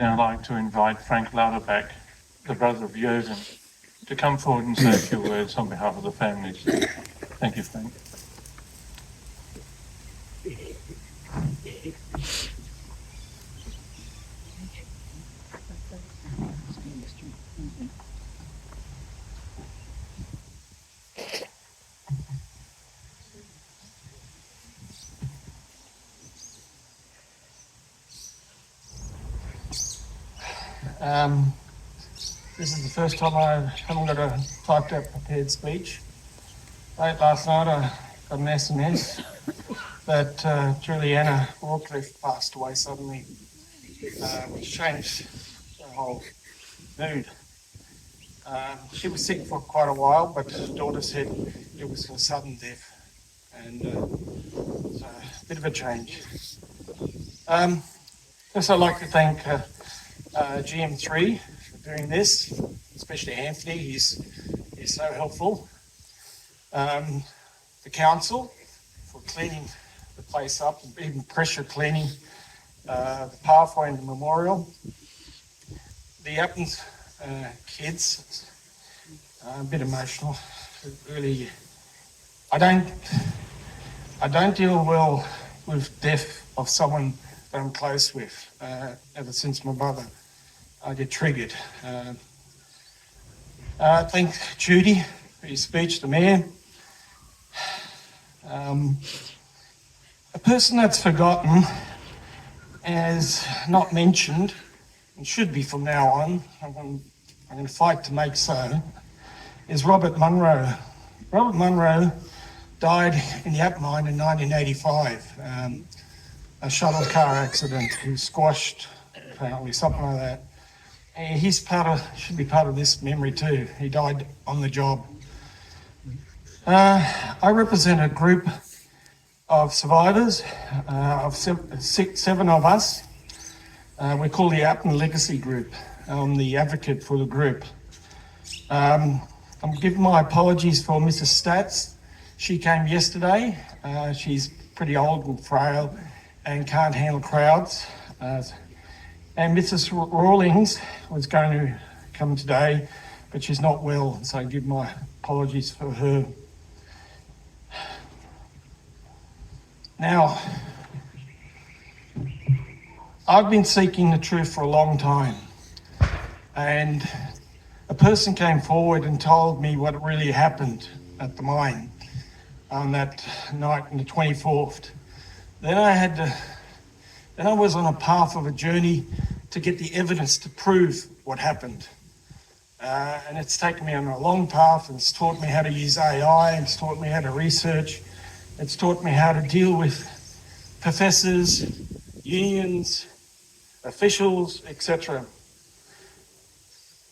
now like to invite Frank Lauterbach, the brother of Jürgen, to come forward and say a few words on behalf of the families. Thank you, Frank. This is the first time I haven't got a typed out prepared speech. Late last night I got an SMS that Juliana Rawcliffe passed away suddenly, which changed the whole mood. She was sick for quite a while, but her daughter said it was a sudden death, and so a bit of a change. Also, I'd like to thank GM3 for doing this, especially Anthony. He's so helpful. The council for cleaning the place up, even pressure cleaning the pathway and the memorial. The Appin kids, a bit emotional. Really, I don't deal well with death of someone that I'm close with. Ever since my brother, I get triggered. Thank Judy for your speech, the Mayor. A person that's forgotten and is not mentioned, and should be from now on, I'm going to fight to make so, is Robert Munro. Robert Munro died in the Appin Mine in 1985. A shuttle car accident. He was squashed, apparently, something like that. And he's should be part of this memory too. He died on the job. I represent a group of survivors, of seven of us. We call the Appin Legacy Group. I'm the advocate for the group. I'm giving my apologies for Mrs. Stats. She came yesterday. She's pretty old and frail and can't handle crowds. And Mrs. Rawlings was going to come today, but she's not well, so I give my apologies for her. Now, I've been seeking the truth for a long time, and a person came forward and told me what really happened at the mine on that night on the 24th. Then I was on a path of a journey to get the evidence to prove what happened. And it's taken me on a long path, and it's taught me how to use AI, it's taught me how to research, it's taught me how to deal with professors, unions, officials, etc.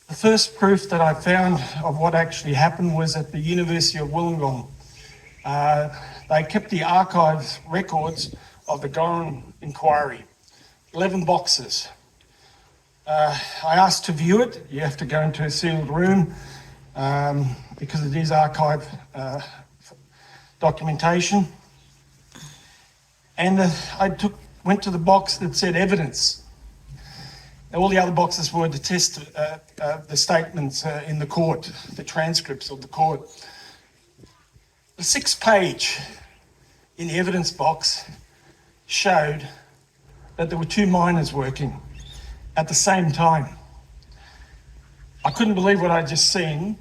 The first proof that I found of what actually happened was at the University of Wollongong. They kept the archives records of the Goran inquiry, 11 boxes. I asked to view it. You have to go into a sealed room because it is archive documentation. And I went to the box that said evidence. All the other boxes were the statements in the court, the transcripts of the court. The 6th page in the evidence box showed that there were 2 miners working at the same time. I couldn't believe what I'd just seen,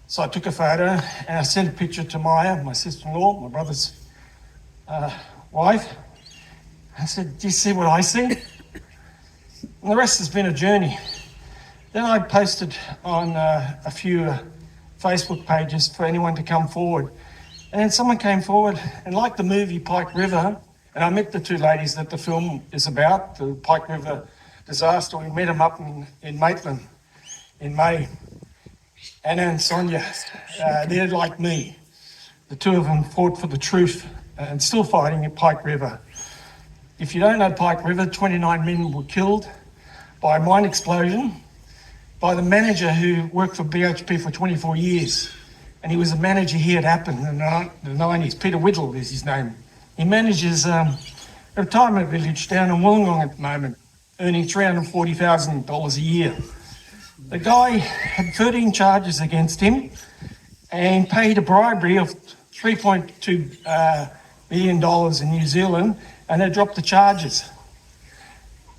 so I took a photo and I sent a picture to Maya, my sister-in-law, my brother's wife. I said, "Do you see what I see?" And the rest has been a journey. Then I posted on a few Facebook pages for anyone to come forward. And then someone came forward, and like the movie Pike River, and I met the 2 ladies that the film is about, the Pike River disaster. We met them up in Maitland in May. Anna and Sonia, they're like me. The 2 of them fought for the truth and still fighting at Pike River. If you don't know Pike River, 29 men were killed by a mine explosion by the manager who worked for BHP for 24 years. And he was a manager here at Appin in the 90s. Peter Whittle is his name. He manages a retirement village down in Wollongong at the moment. earning $340,000 a year. The guy had 13 charges against him and paid a bribery of $3.2 million in New Zealand, and they dropped the charges.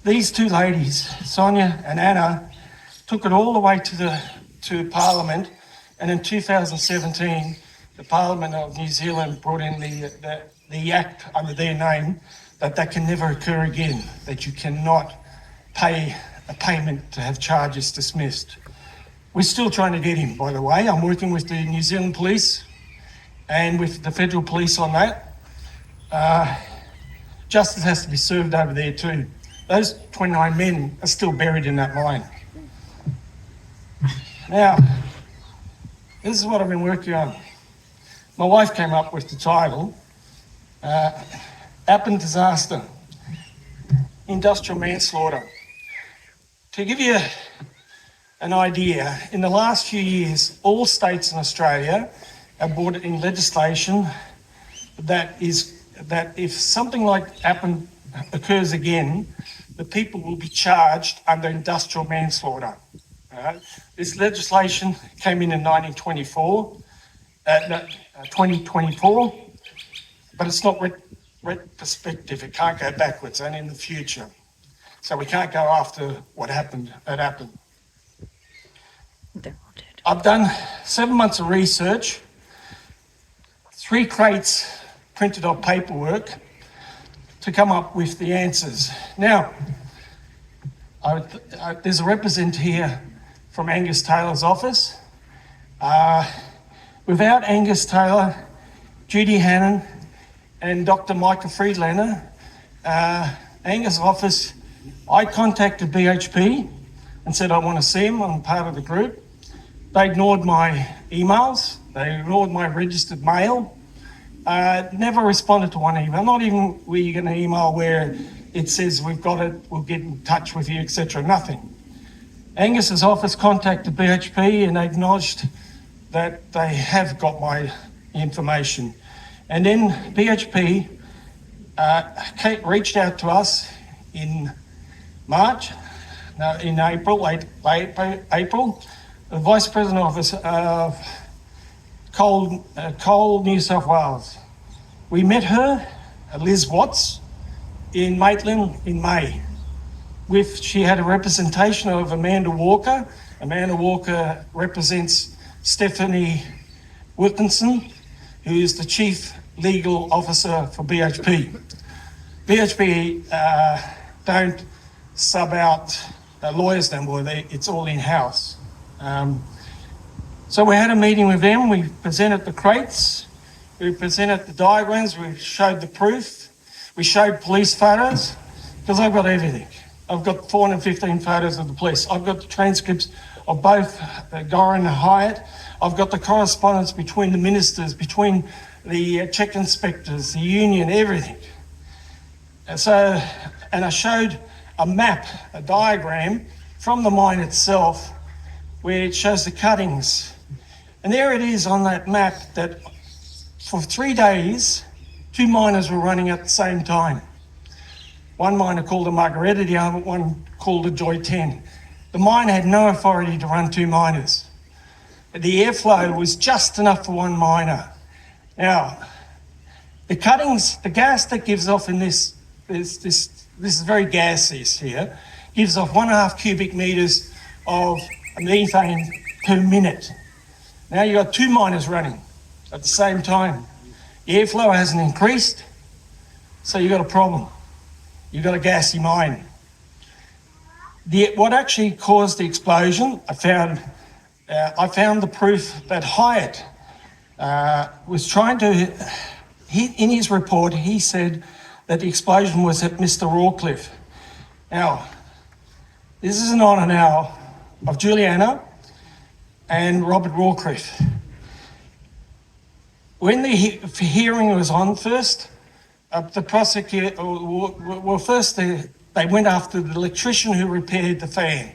These two ladies, Sonia and Anna, took it all the way to Parliament, and in 2017, the Parliament of New Zealand brought in the act under their name that can never occur again, that you cannot pay a payment to have charges dismissed. We're still trying to get him, by the way. I'm working with the New Zealand Police and with the Federal Police on that. Justice has to be served over there too. Those 29 men are still buried in that mine. Now, this is what I've been working on. My wife came up with the title, Appin Disaster, Industrial Manslaughter. To give you an idea, in the last few years, all states in Australia have brought in legislation that if something like Appin occurs again, the people will be charged under industrial manslaughter. This legislation came in 2024, but it's not retrospective. It can't go backwards, and in the future. So we can't go after what happened at Appin. I've done 7 months of research, 3 crates printed off paperwork to come up with the answers. Now, there's a representative here from Angus Taylor's office. Without Angus Taylor, Judy Hannon and Dr. Micah Friedlander, Angus' office, I contacted BHP and said I want to see him. I'm part of the group. They ignored my emails. They ignored my registered mail. Never responded to one email. Not even were you going to email where it says we've got it, we'll get in touch with you, etc. Nothing. Angus's office contacted BHP and they acknowledged that they have got my information. And then BHP reached out to us in April, the Vice President of Coal New South Wales. We met her, Liz Watts, in Maitland in May. She had a representation of Amanda Walker. Amanda Walker represents Stephanie Wilkinson, who is the Chief Legal Officer for BHP. BHP don't sub out lawyers anymore, it's all in-house. So we had a meeting with them, we presented the crates, we presented the diagrams, we showed the proof, we showed police photos, because I've got everything. I've got 415 photos of the police. I've got the transcripts of both Gorin and Hyatt. I've got the correspondence between the ministers, between the check inspectors, the union, everything. And I showed a map, a diagram from the mine itself, where it shows the cuttings. And there it is on that map that for 3 days, 2 miners were running at the same time. One miner called a Margaretta, the other one called a Joy 10. The mine had no authority to run 2 miners. The airflow was just enough for 1 miner. Now, the cuttings, the gas that gives off in this is very gaseous here, gives off 1.5 cubic metres of methane per minute. Now you've got 2 miners running at the same time. The airflow hasn't increased, so you've got a problem. You've got a gassy mine. What actually caused the explosion, I found the proof that Hyatt was trying to, in his report, he said that the explosion was at Mr. Rawcliffe. Now, this is an honour now of Juliana and Robert Rawcliffe. When the hearing was on first, the prosecutor, first they went after the electrician who repaired the fan,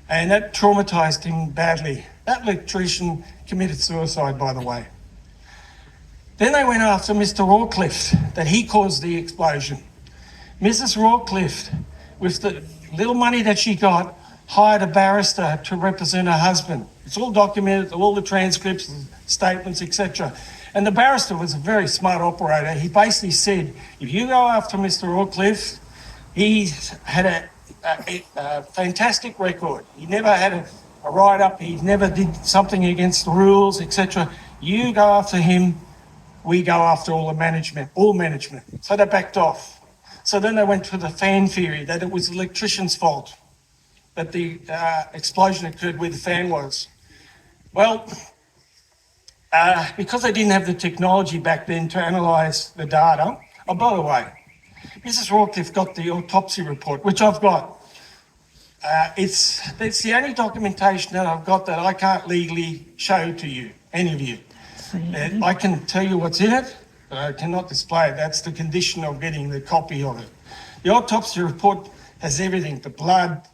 and that traumatised him badly. That electrician committed suicide, by the way. Then they went after Mr. Rawcliffe, that he caused the explosion. Mrs. Rawcliffe, with little money that she got, hired a barrister to represent her husband. It's all documented, all the transcripts, statements, etc. And the barrister was a very smart operator. He basically said, if you go after Mr. Rawcliffe, he's had a fantastic record. He never had a write-up, he never did something against the rules, etc. You go after him, we go after all management. So they backed off. So then they went to the fan theory, that it was the electrician's fault, that the explosion occurred where the fan was. Well, because they didn't have the technology back then to analyse the data, oh, by the way, Mrs. Rawcliffe got the autopsy report, which I've got. It's the only documentation that I've got that I can't legally show to you, any of you. I can tell you what's in it, but I cannot display it. That's the condition of getting the copy of it. The autopsy report has everything, the blood,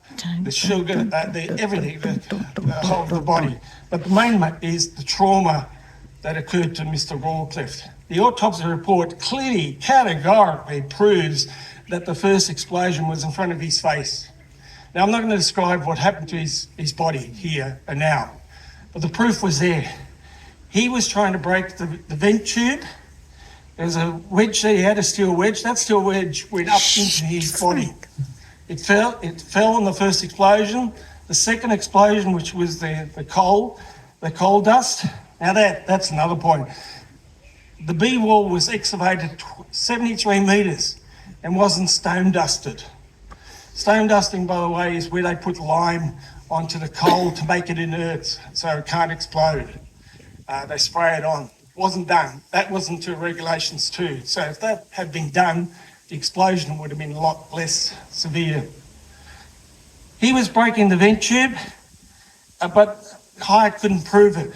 the sugar, everything, the whole of the body. But the main is the trauma that occurred to Mr. Rawcliffe. The autopsy report clearly, categorically proves that the first explosion was in front of his face. Now, I'm not going to describe what happened to his body here and now, but the proof was there. He was trying to break the vent tube. There's a wedge there, he had a steel wedge. That steel wedge went up into his body. It fell on the first explosion. The second explosion, which was the coal dust. Now that's another point. The B wall was excavated 73 metres and wasn't stone dusted. Stone dusting, by the way, is where they put lime onto the coal to make it inert so it can't explode. They spray it on. It wasn't done. That wasn't to regulations too. So if that had been done, the explosion would have been a lot less severe. He was breaking the vent tube, but Hyatt couldn't prove it.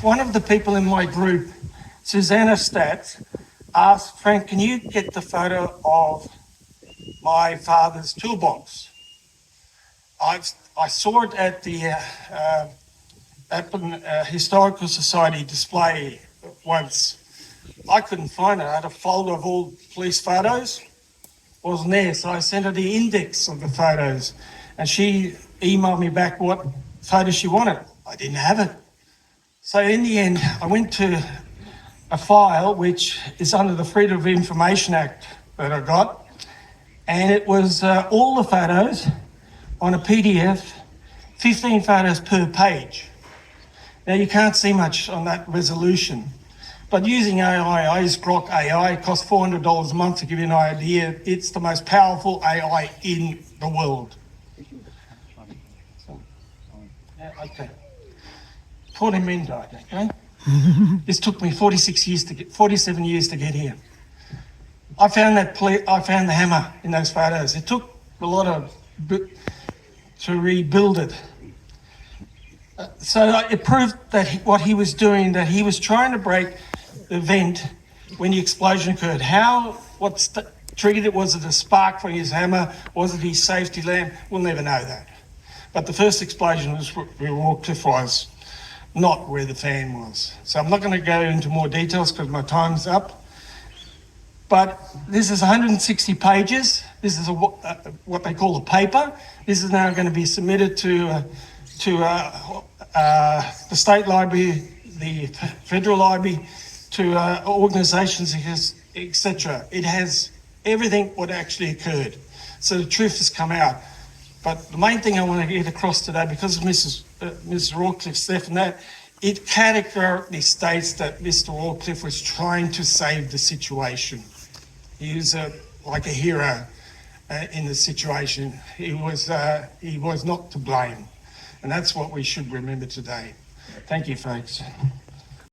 One of the people in my group, Susanna Stats, asked, Frank, can you get the photo of my father's toolbox? I saw it at the Appin Historical Society display once. I couldn't find it. I had a folder of all police photos. Wasn't there, so I sent her the index of the photos and she emailed me back what photo she wanted. I didn't have it. So in the end, I went to a file which is under the Freedom of Information Act that I got, and it was all the photos on a PDF, 15 photos per page. Now you can't see much on that resolution, but using AI, I use Grok AI, it costs $400 a month to give you an idea. It's the most powerful AI in the world. Okay. 14 men died, okay? This took me 47 years to get here. I found the hammer in those photos. It took a lot to rebuild it. So it proved that what he was doing, that he was trying to break the vent when the explosion occurred. What triggered it? Was it a spark from his hammer? Was it his safety lamp? We'll never know that. But the first explosion was where Rawcliffe was, not where the fan was. So I'm not going to go into more details because my time's up. But this is 160 pages. This is what they call a paper. This is now going to be submitted to the State Library, the Federal Library, to organisations, etc. It has everything what actually occurred. So the truth has come out. But the main thing I want to get across today, because of Mrs. Rawcliffe's death and that, it categorically states that Mr. Rawcliffe was trying to save the situation. He was like a hero in the situation. He was not to blame. And that's what we should remember today. Thank you, folks.